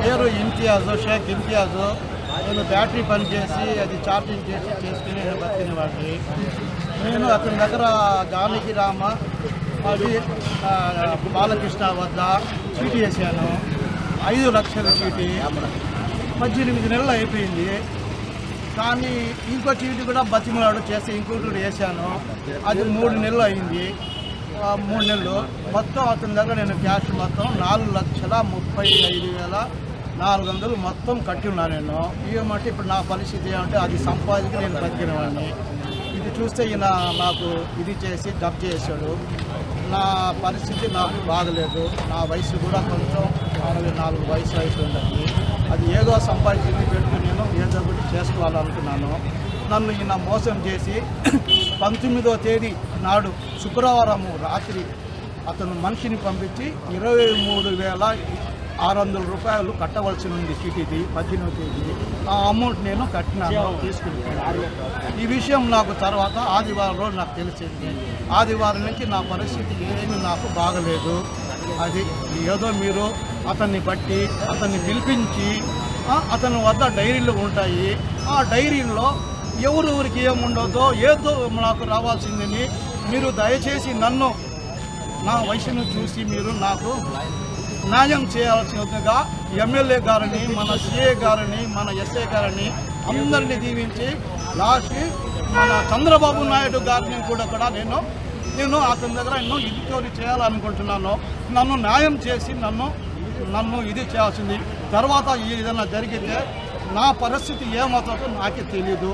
పేరు ఇంతియాజ్, షేక్ ఇంతియాజ్. నేను బ్యాటరీ పని చేసి అది ఛార్జింగ్ చేసి చేసుకుని నేను బతికినవాడిని. నేను అతని దగ్గర జానకిరామ అది బాలకృష్ణ వద్ద చీటీ వేసాను. 5 లక్షల చీటీ 18 నెలలు అయిపోయింది. కానీ ఇంకో చీటీ కూడా బతిమలాడు చేసి ఇంకోటి వేసాను. అది 3 నెలలు అయింది. 3 నెలలు మొత్తం అతని దగ్గర నేను క్యాష్ మొత్తం 4,35,400 మొత్తం కట్టి ఉన్నా. నేను ఏమంటే ఇప్పుడు నా పరిస్థితి ఏమంటే అది సంపాదించి నేను బతికినవాడిని. ఇది చూస్తే ఈయన నాకు ఇది చేసి డబ్ చేశాడు. నా పరిస్థితి నాకు బాగలేదు. నా వయసు కూడా కొంచెం 64 వయసు అయిపోయింది. అది ఏదో సంపాదించింది పెట్టుకుని నేను ఏదో ఒకటి చేసుకోవాలనుకున్నాను. నన్ను ఈయన మోసం చేసి 19వ తేదీ నాడు శుక్రవారం రాత్రి అతను మనిషిని పంపించి 23,600 రూపాయలు కట్టవలసి ఉంది చీటీది 18వ తేదీ. ఆ అమౌంట్ నేను కట్టినాను, తీసుకున్నాను. ఈ విషయం నాకు తర్వాత ఆదివారం రోజు నాకు తెలిసింది. ఆదివారం నుంచి నా పరిస్థితి ఏమీ నాకు బాగలేదు. అది ఏదో మీరు అతన్ని బట్టి అతన్ని పిలిపించి అతని వద్ద డైరీలు ఉంటాయి. ఆ డైరీల్లో ఎవరెవరికి ఏముండదో ఏదో నాకు రావాల్సిందని మీరు దయచేసి నన్ను నా వయసును చూసి మీరు నాకు న్యాయం చేయాల్సినదిగా ఎమ్మెల్యే గారిని, మన సిఏ గారిని, మన ఎస్ఏ గారిని అందరినీ దీవించి లాస్ట్ మన చంద్రబాబు నాయుడు గారిని కూడా నేను అతని దగ్గర ఎన్నో ఇది చేయాలనుకుంటున్నాను. నన్ను న్యాయం చేసి నన్ను ఇది చేయాల్సింది. తర్వాత ఏదైనా జరిగితే నా పరిస్థితి ఏమవుతుందో నాకే తెలియదు.